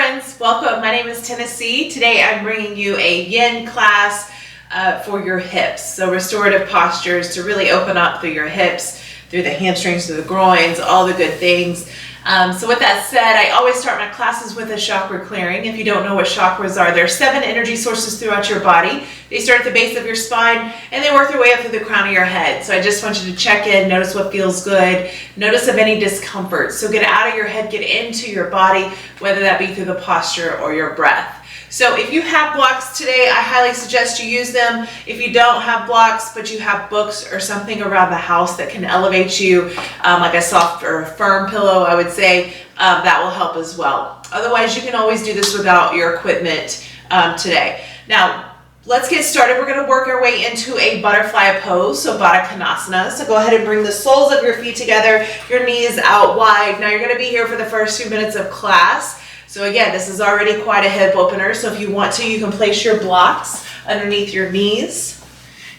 friends, welcome. My name is Tennessee. Today I'm bringing you a Yin class for your hips. So restorative postures to really open up through your hips, through the hamstrings, through the groins, all the good things. So with that said, I always start my classes with a chakra clearing. If you don't know what chakras are, there are 7 energy sources throughout your body. They start at the base of your spine and they work their way up through the crown of your head. So I just want you to check in, notice what feels good, notice of any discomfort. So get out of your head, get into your body, whether that be through the posture or your breath. So if you have blocks today, I highly suggest you use them. If you don't have blocks, but you have books or something around the house that can elevate you, like a soft or a firm pillow, I would say, that will help as well. Otherwise, you can always do this without your equipment today. Now, let's get started. We're going to work our way into a butterfly pose, so Baddha Konasana. So go ahead and bring the soles of your feet together, your knees out wide. Now you're going to be here for the first few minutes of class. So again, this is already quite a hip opener. So if you want to, you can place your blocks underneath your knees.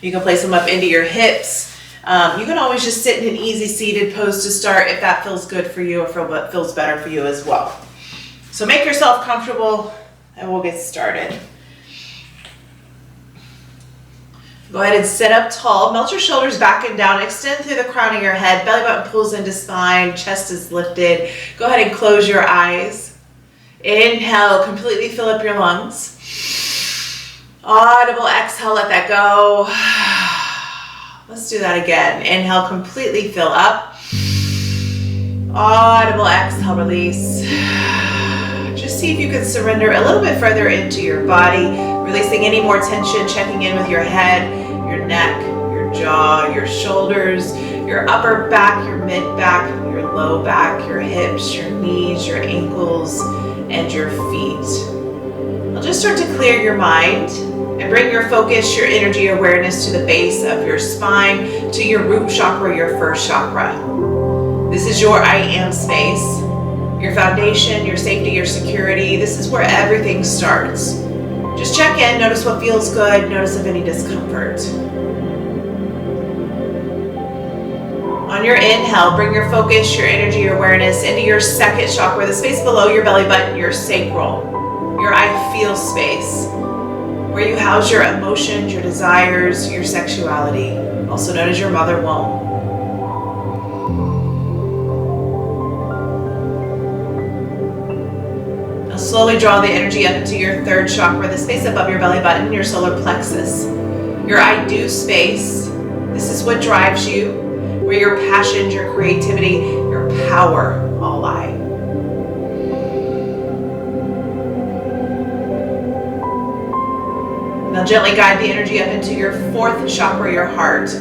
You can place them up into your hips. You can always just sit in an easy seated pose to start if that feels good for you or feels better for you as well. So make yourself comfortable and we'll get started. Go ahead and sit up tall, melt your shoulders back and down, extend through the crown of your head, belly button pulls into spine, chest is lifted. Go ahead and close your eyes. Inhale, completely fill up your lungs. Audible exhale, let that go. Let's do that again. Inhale, completely fill up. Audible exhale, release. Just see if you can surrender a little bit further into your body, releasing any more tension, checking in with your head, your neck, your jaw, your shoulders, your upper back, your mid back, your low back, your hips, your knees, your ankles, and your feet. I'll just start to clear your mind and bring your focus, your energy awareness to the base of your spine, to your root chakra, your first chakra. This is your I am space, your foundation, your safety, your security. This is where everything starts. Just check in, notice what feels good, notice of any discomfort. On your inhale, bring your focus, your energy, your awareness into your second chakra, the space below your belly button, your sacral, your I feel space, where you house your emotions, your desires, your sexuality, also known as your mother womb. Now slowly draw the energy up into your third chakra, the space above your belly button, your solar plexus, your I do space. This is what drives you, where your passions, your creativity, your power all lie. Now gently guide the energy up into your fourth chakra, your heart,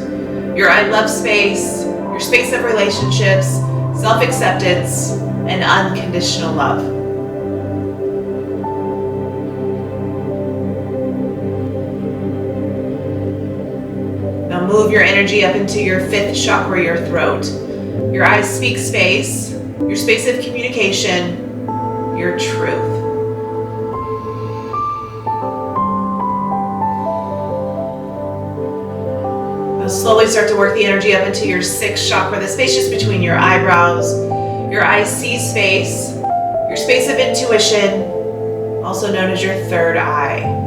your I love space, your space of relationships, self-acceptance, and unconditional love. Move your energy up into your fifth chakra, your throat, your I speak space, your space of communication, your truth. Now slowly start to work the energy up into your sixth chakra, the space just between your eyebrows, your I see space, your space of intuition, also known as your third eye.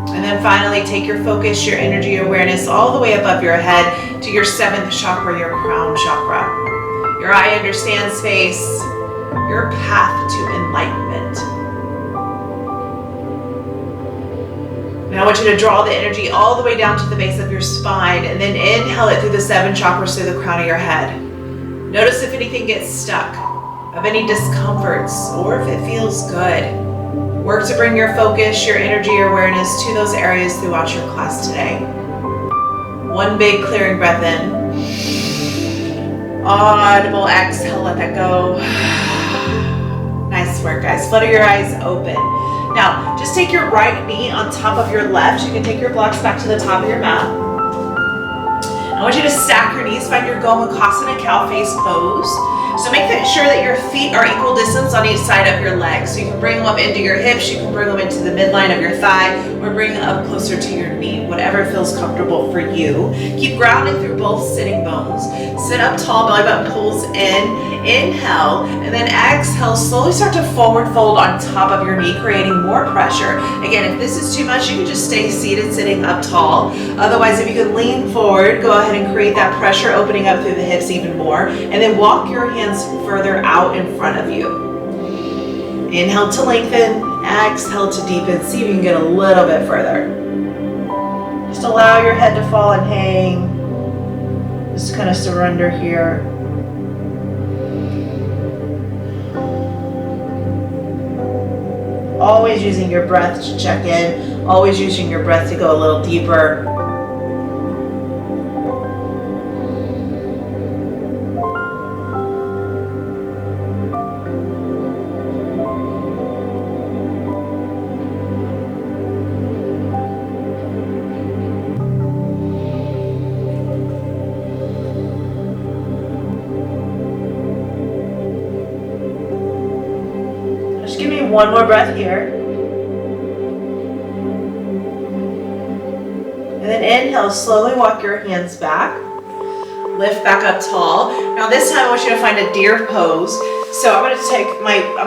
And then finally, take your focus, your energy, awareness all the way above your head to your seventh chakra, your crown chakra. Your I understand space, your path to enlightenment. Now I want you to draw the energy all the way down to the base of your spine and then inhale it through the 7 chakras through the crown of your head. Notice if anything gets stuck, of any discomforts, or if it feels good. Work to bring your focus, your energy, your awareness to those areas throughout your class today. One big clearing breath in. Audible exhale, let that go. Nice work, guys. Flutter your eyes open. Now, just take your right knee on top of your left. You can take your blocks back to the top of your mat. I want you to stack your knees, find your Gomukhasana cow face pose. So make sure that your feet are equal distance on each side of your legs. So you can bring them up into your hips, you can bring them into the midline of your thigh, or bring them up closer to your knee, whatever feels comfortable for you. Keep grounding through both sitting bones. Sit up tall, belly button pulls in. Inhale, and then exhale, slowly start to forward fold on top of your knee, creating more pressure. Again, if this is too much, you can just stay seated, sitting up tall. Otherwise, if you can lean forward, go ahead and create that pressure, opening up through the hips even more, and then walk your hands further out in front of you. Inhale to lengthen, exhale to deepen. See if you can get a little bit further. Just allow your head to fall and hang. Just kind of surrender here. Always using your breath to check in, always using your breath to go a little deeper. Just give me one more breath here. And then inhale, slowly walk your hands back. Lift back up tall. Now this time I want you to find a deer pose. So I'm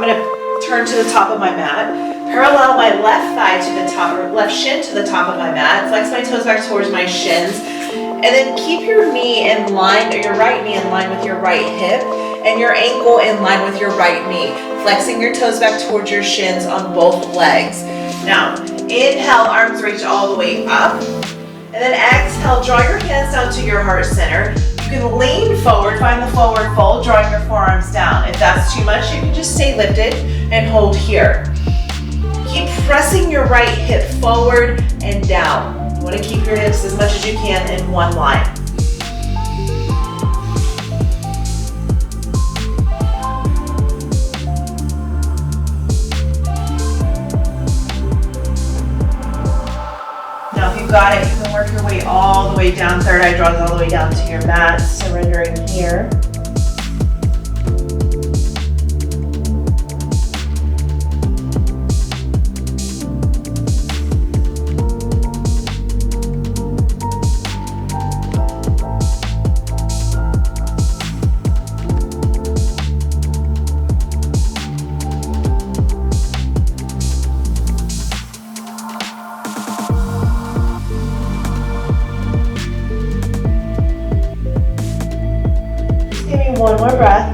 gonna turn to the top of my mat. Parallel my left thigh to the top, or left shin to the top of my mat. Flex my toes back towards my shins. And then keep your knee in line, or your right knee in line with your right hip, and your ankle in line with your right knee. Flexing your toes back towards your shins on both legs. Now, inhale, arms reach all the way up. And then exhale, draw your hands down to your heart center. You can lean forward, find the forward fold, drawing your forearms down. If that's too much, you can just stay lifted and hold here. Keep pressing your right hip forward and down. You want to keep your hips as much as you can in one line. Now if you've got it, you can work your way all the way down. Third eye draws all the way down to your mat, surrendering here. One more breath.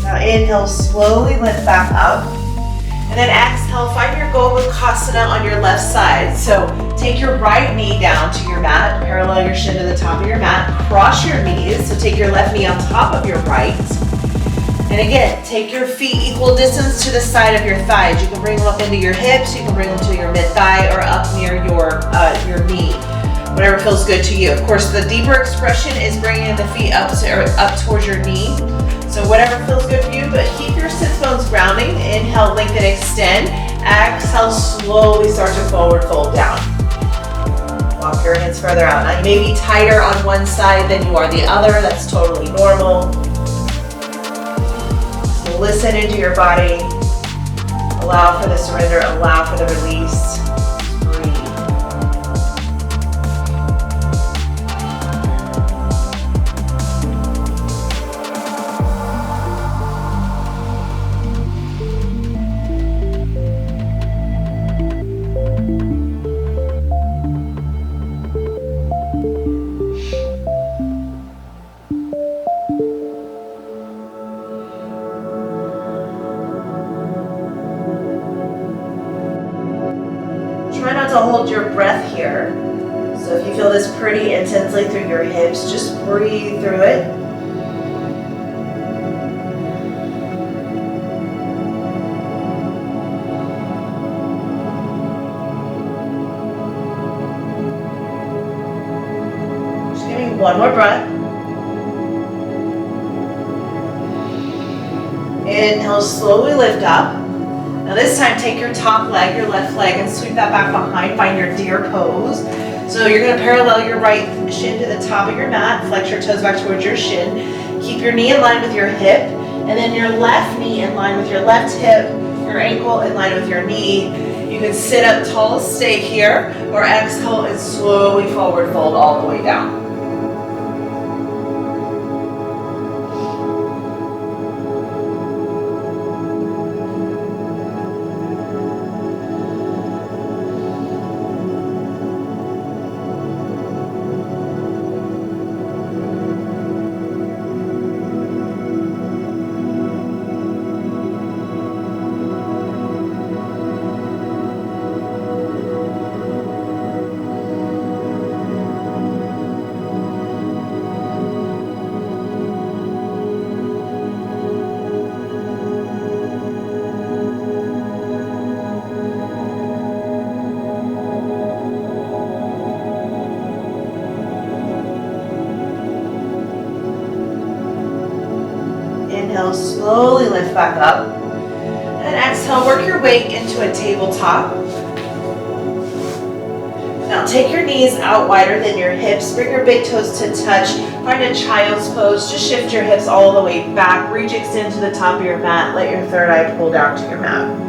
Now inhale, slowly lift back up. And then exhale, find your Gobakasana on your left side. So take your right knee down to your mat, parallel your shin to the top of your mat, cross your knees. So take your left knee on top of your right. And again, take your feet equal distance to the side of your thighs. You can bring them up into your hips, you can bring them to your mid-thigh or up near your knee. Whatever feels good to you. Of course, the deeper expression is bringing the feet up towards your knee. So whatever feels good for you, but keep your sits bones grounding. Inhale, lengthen, extend. Exhale, slowly start to forward fold down. Walk your hands further out. Now you may be tighter on one side than you are the other. That's totally normal. So listen into your body. Allow for the surrender, allow for the release. Try not to hold your breath here. So if you feel this pretty intensely through your hips, just breathe through it. Just give me one more breath. Inhale, slowly lift up. Now this time, take your top leg, your left leg, and sweep that back behind. Find your deer pose. So you're going to parallel your right shin to the top of your mat. Flex your toes back towards your shin. Keep your knee in line with your hip, and then your left knee in line with your left hip, your ankle in line with your knee. You can sit up tall, stay here, or exhale and slowly forward fold all the way down. Inhale, slowly lift back up. And exhale, work your way into a tabletop. Now take your knees out wider than your hips. Bring your big toes to touch. Find a child's pose. Just shift your hips all the way back. Reach, extend to the top of your mat. Let your third eye pull down to your mat.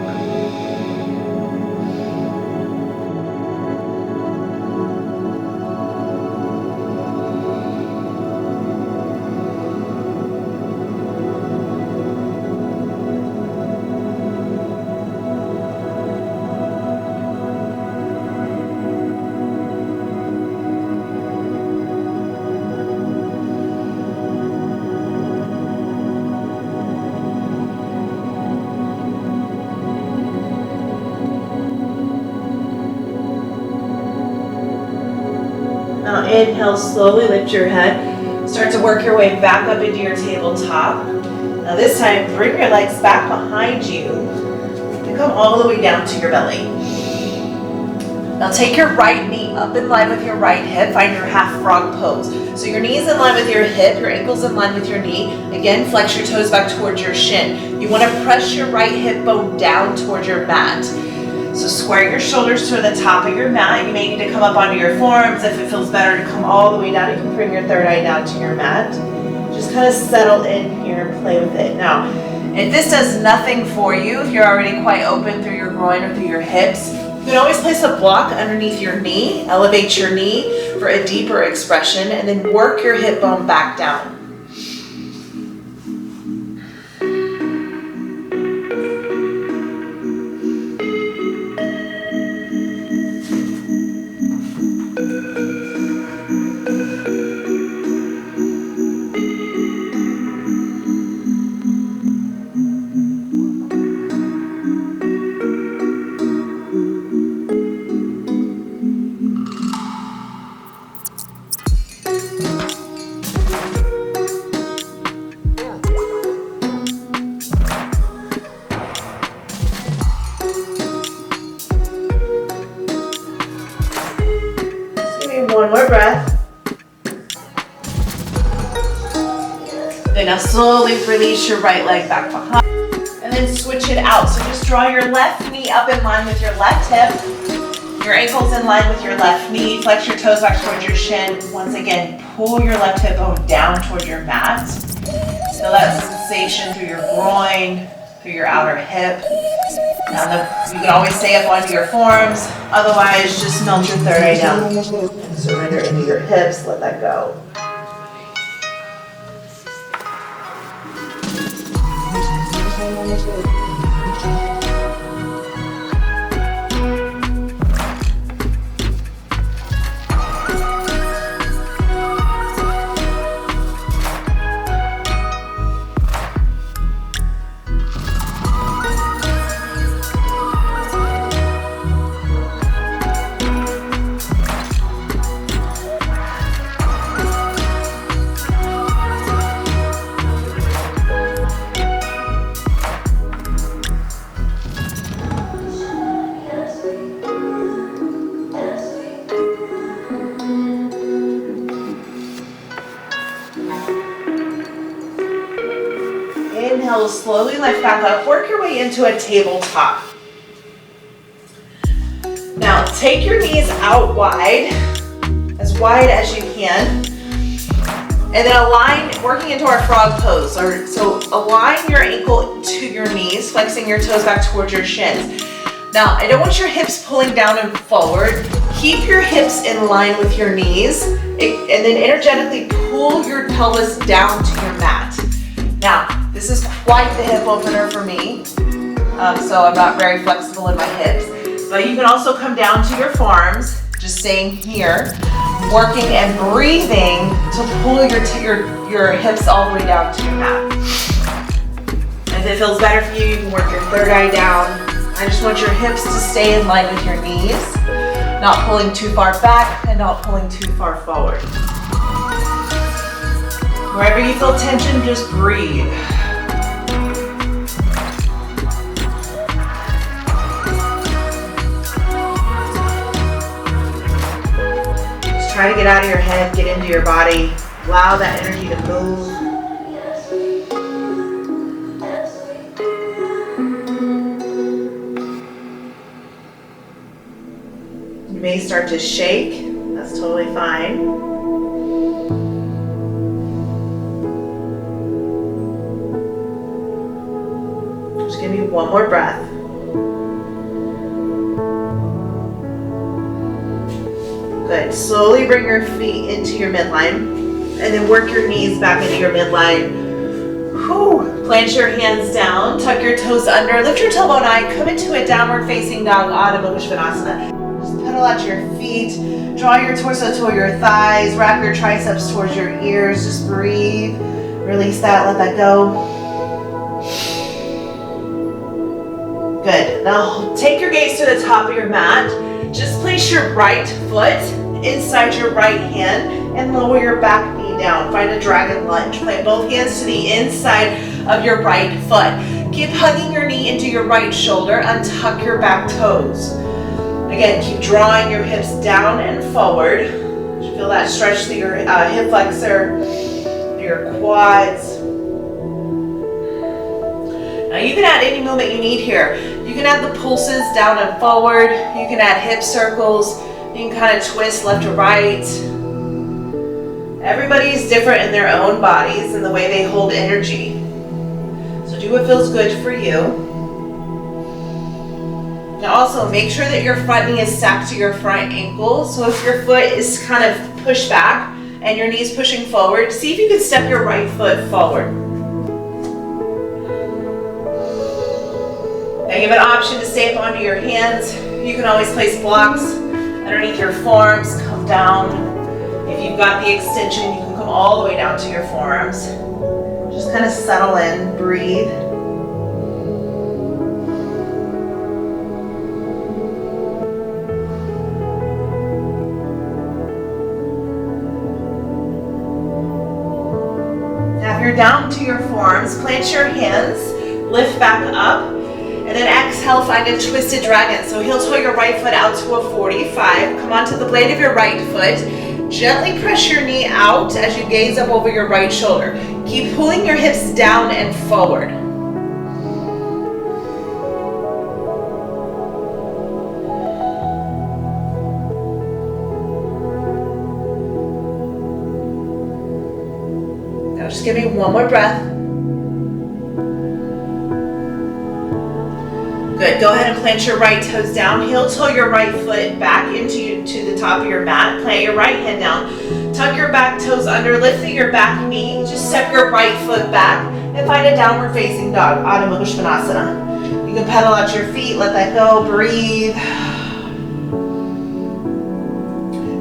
Now inhale, slowly lift your head. Start to work your way back up into your tabletop. Now this time, bring your legs back behind you and come all the way down to your belly. Now take your right knee up in line with your right hip. Find your half frog pose. So your knee's in line with your hip, your ankle's in line with your knee. Again, flex your toes back towards your shin. You want to press your right hip bone down towards your mat. So square your shoulders to the top of your mat. You may need to come up onto your forearms. If it feels better to come all the way down, you can bring your third eye down to your mat. Just kind of settle in here and play with it. Now, if this does nothing for you, if you're already quite open through your groin or through your hips, you can always place a block underneath your knee. Elevate your knee for a deeper expression, and then work your hip bone back down. One more breath. Then now slowly release your right leg back behind. And then switch it out. So just draw your left knee up in line with your left hip. Your ankle's in line with your left knee. Flex your toes back towards your shin. Once again, pull your left hip bone down towards your mat. Feel that sensation through your groin, through your outer hip. Now you can always stay up onto your forearms. Otherwise, just melt your third eye down and surrender into your hips. Let that go. Inhale, slowly lift back up. Work your way into a tabletop. take your knees out wide as you can. And then align, working into our frog pose. So align your ankle to your knees, flexing your toes back towards your shins. Now, I don't want your hips pulling down and forward. Keep your hips in line with your knees, and then energetically pull your pelvis down to your mat. Now, this is quite the hip opener for me, so I'm not very flexible in my hips. But you can also come down to your forearms, just staying here, working and breathing to pull your hips all the way down to your mat. And if it feels better for you, you can work your third eye down. I just want your hips to stay in line with your knees, not pulling too far back and not pulling too far forward. Wherever you feel tension, just breathe. Just try to get out of your head, get into your body, allow that energy to move. You may start to shake, that's totally fine. Just give me one more breath. Good, slowly bring your feet into your midline and then work your knees back into your midline. Whew. Plant your hands down, tuck your toes under, lift your tailbone high, come into a downward facing dog, Adho Mukha Svanasana. Pedal out your feet, draw your torso toward your thighs, wrap your triceps towards your ears, just breathe, release that, let that go. Good, now take your gaze to the top of your mat, just place your right foot inside your right hand and lower your back knee down, find a dragon lunge, plant both hands to the inside of your right foot. Keep hugging your knee into your right shoulder, untuck your back toes. Again, keep drawing your hips down and forward. You feel that stretch through your hip flexor, through your quads. Now you can add any movement you need here. You can add the pulses down and forward. You can add hip circles. You can kind of twist left to right. Everybody's different in their own bodies and the way they hold energy. So do what feels good for you. Now also make sure that your front knee is stacked to your front ankle. So if your foot is kind of pushed back and your knee is pushing forward, see if you can step your right foot forward. Now you have an option to stay up onto your hands. You can always place blocks underneath your forearms, come down. If you've got the extension, you can come all the way down to your forearms. Just kind of settle in, breathe. You're down to your forearms, plant your hands, lift back up, and then exhale, find a twisted dragon. So heel toe your right foot out to a 45, come onto the blade of your right foot, gently press your knee out as you gaze up over your right shoulder. Keep pulling your hips down and forward. Just give me one more breath. Good, go ahead and plant your right toes down. Heel toe your right foot back into the top of your mat. Plant your right hand down. Tuck your back toes under, lift your back knee. Just step your right foot back and find a downward facing dog, Adho Mukha Svanasana. You can pedal out your feet, let that go, breathe.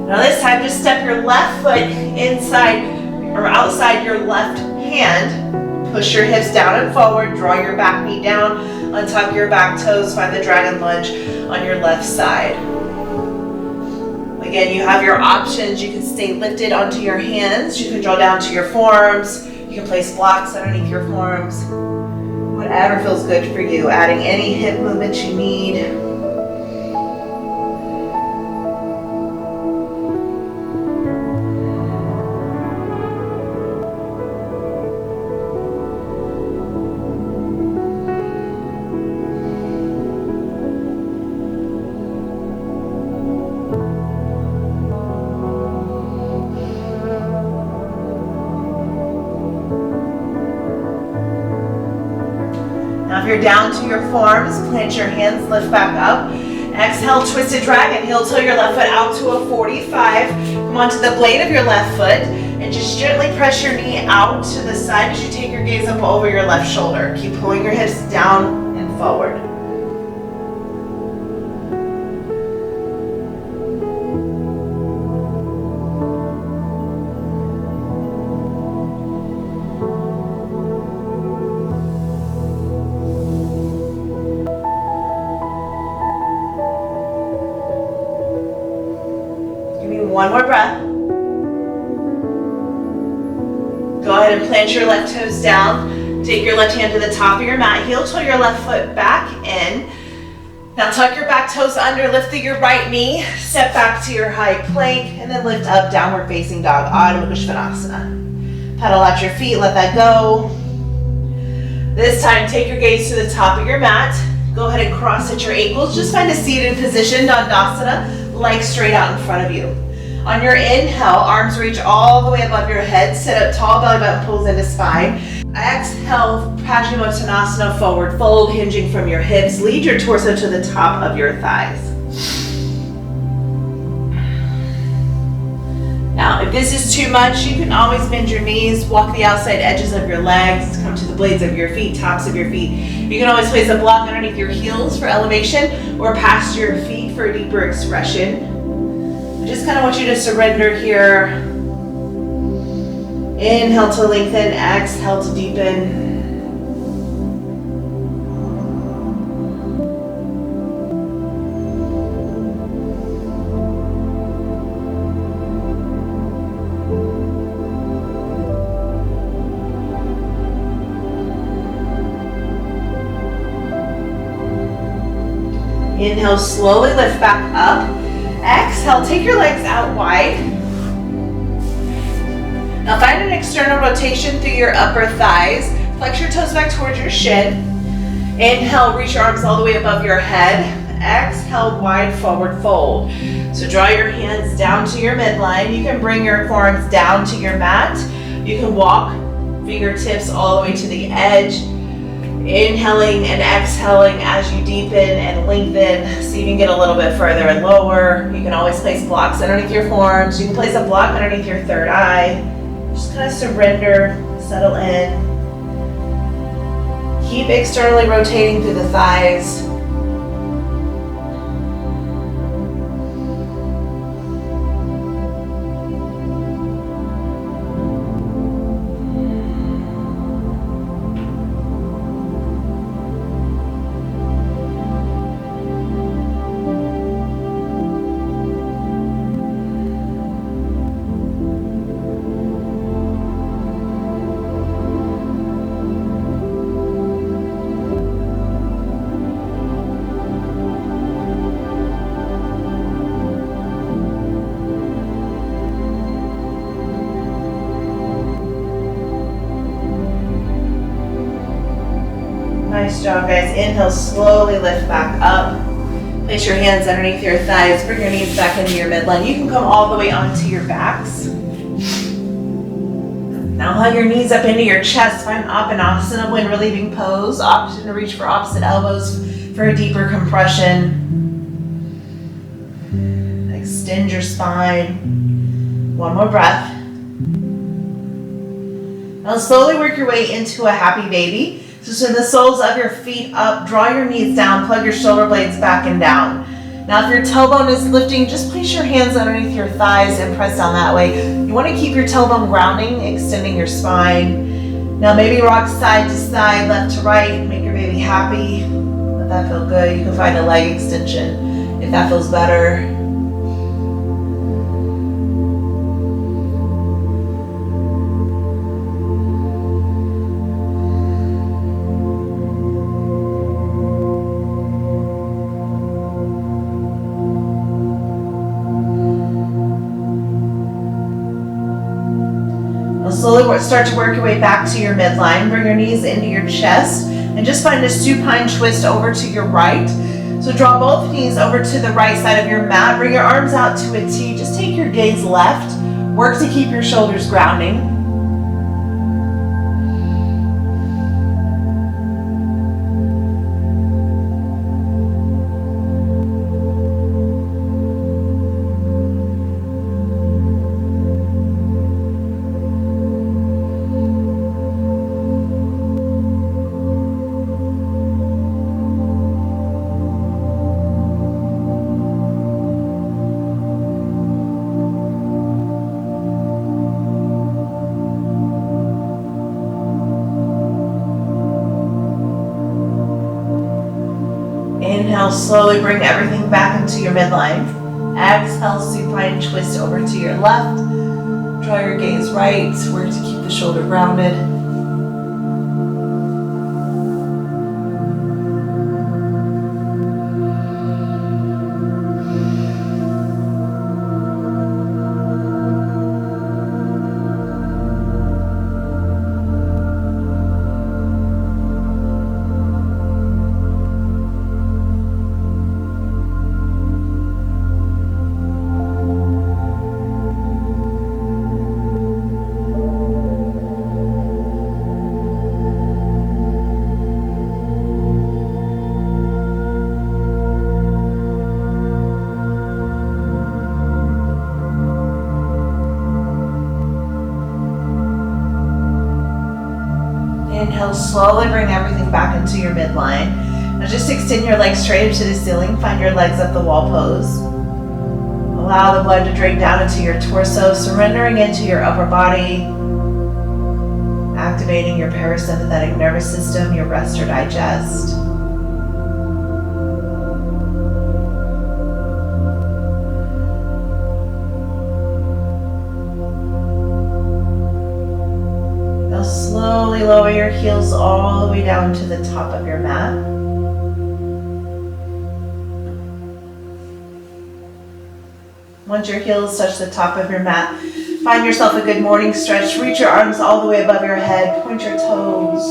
Now this time, just step your left foot inside or outside your left hand, push your hips down and forward, draw your back knee down, untuck your back toes, find the dragon lunge on your left side. Again, you have your options. You can stay lifted onto your hands, you can draw down to your forearms, you can place blocks underneath your forearms, whatever feels good for you, adding any hip movements you need. if you're down to your forearms, plant your hands, lift back up. Exhale, twisted dragon, heel toe your left foot out to a 45. Come onto the blade of your left foot and just gently press your knee out to the side as you take your gaze up over your left shoulder. Keep pulling your hips down and forward. One more breath. Go ahead and plant your left toes down. Take your left hand to the top of your mat. Heel toe your left foot back in. Now tuck your back toes under, lift your right knee, step back to your high plank, and then lift up, downward facing dog, Adho Mukha Svanasana. Pedal out your feet, let that go. This time, take your gaze to the top of your mat. Go ahead and cross at your ankles. Just find a seated position, Dandasana, legs straight out in front of you. On your inhale, arms reach all the way above your head. Sit up tall, belly button pulls into spine. Exhale, Paschimottanasana, forward fold, hinging from your hips. Lead your torso to the top of your thighs. Now, if this is too much, you can always bend your knees, walk the outside edges of your legs, come to the blades of your feet, tops of your feet. You can always place a block underneath your heels for elevation or past your feet for a deeper expression. I just kind of want you to surrender here. Inhale to lengthen, exhale to deepen. Inhale, slowly lift back up. Exhale, take your legs out wide. Now find an external rotation through your upper thighs. Flex your toes back towards your shin. Inhale, reach your arms all the way above your head. Exhale, wide forward fold. So draw your hands down to your midline. You can bring your forearms down to your mat. You can walk fingertips all the way to the edge. Inhaling and exhaling as you deepen and lengthen. See if you can get a little bit further and lower. You can always place blocks underneath your forearms. You can place a block underneath your third eye. Just kind of surrender, settle in. Keep externally rotating through the thighs. Nice job, guys. Inhale, slowly lift back up. Place your hands underneath your thighs. Bring your knees back into your midline. You can come all the way onto your backs. Now hug your knees up into your chest. Find Appanasana when relieving pose. Option to reach for opposite elbows for a deeper compression. Extend your spine. One more breath. Now slowly work your way into a happy baby. So send the soles of your feet up, draw your knees down, plug your shoulder blades back and down. Now if your tailbone is lifting, just place your hands underneath your thighs and press down that way. You want to keep your tailbone grounding, extending your spine. Now maybe rock side to side, left to right, make your baby happy. Let that feel good. You can find a leg extension if that feels better. Slowly start to work your way back to your midline. Bring your knees into your chest and just find a supine twist over to your right. So draw both knees over to the right side of your mat. Bring your arms out to a T. Just take your gaze left. Work to keep your shoulders grounding. Inhale, slowly bring everything back into your midline. Exhale, supine twist over to your left. Draw your gaze right. Work to keep the shoulder grounded. Inhale, slowly bring everything back into your midline. Now just extend your legs straight up to the ceiling. Find your legs up the wall pose. Allow the blood to drain down into your torso, surrendering into your upper body, activating your parasympathetic nervous system, your rest or digest. Slowly lower your heels all the way down to the top of your mat. Once your heels touch the top of your mat, find yourself a good morning stretch. Reach your arms all the way above your head. Point your toes.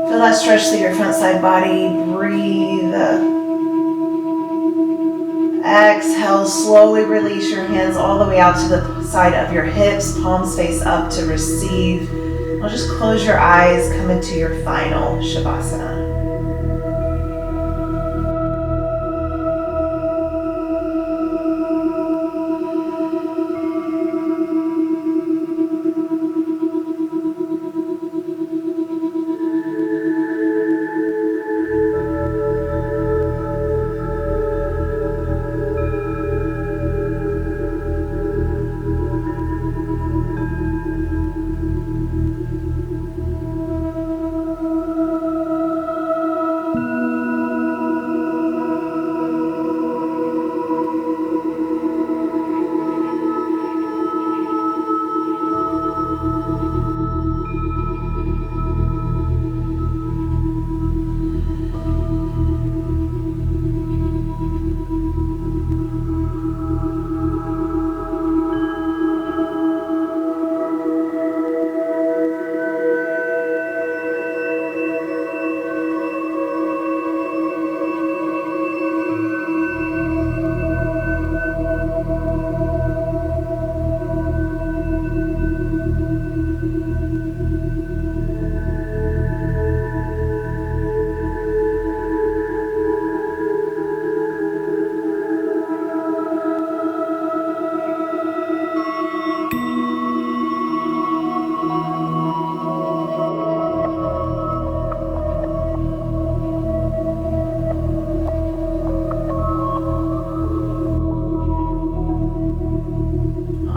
Feel that stretch through your front side body. Breathe. Exhale, slowly release your hands all the way out to the side of your hips. Palms face up to receive. Now just close your eyes, come into your final Shavasana.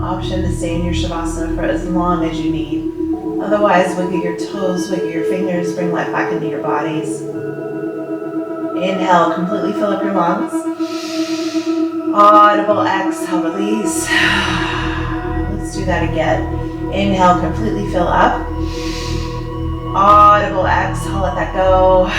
Option to stay in your Shavasana for as long as you need. Otherwise, wiggle your toes, wiggle your fingers, bring life back into your bodies. Inhale, completely fill up your lungs. Audible exhale, release. Let's do that again. Inhale, completely fill up. Audible exhale, let that go.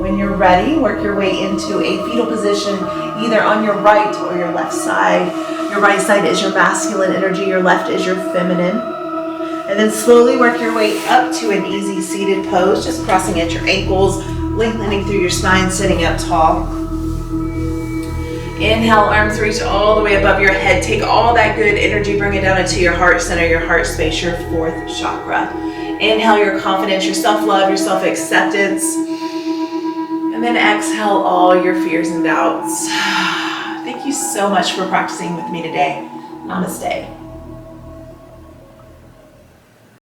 When you're ready, work your way into a fetal position, either on your right or your left side. Your right side is your masculine energy, your left is your feminine. And then slowly work your way up to an easy seated pose, just crossing at your ankles, lengthening through your spine, sitting up tall. Inhale, arms reach all the way above your head. Take all that good energy, bring it down into your heart center, your heart space, your fourth chakra. Inhale your confidence, your self-love, your self-acceptance. And then exhale all your fears and doubts. Thank you so much for practicing with me today. Namaste.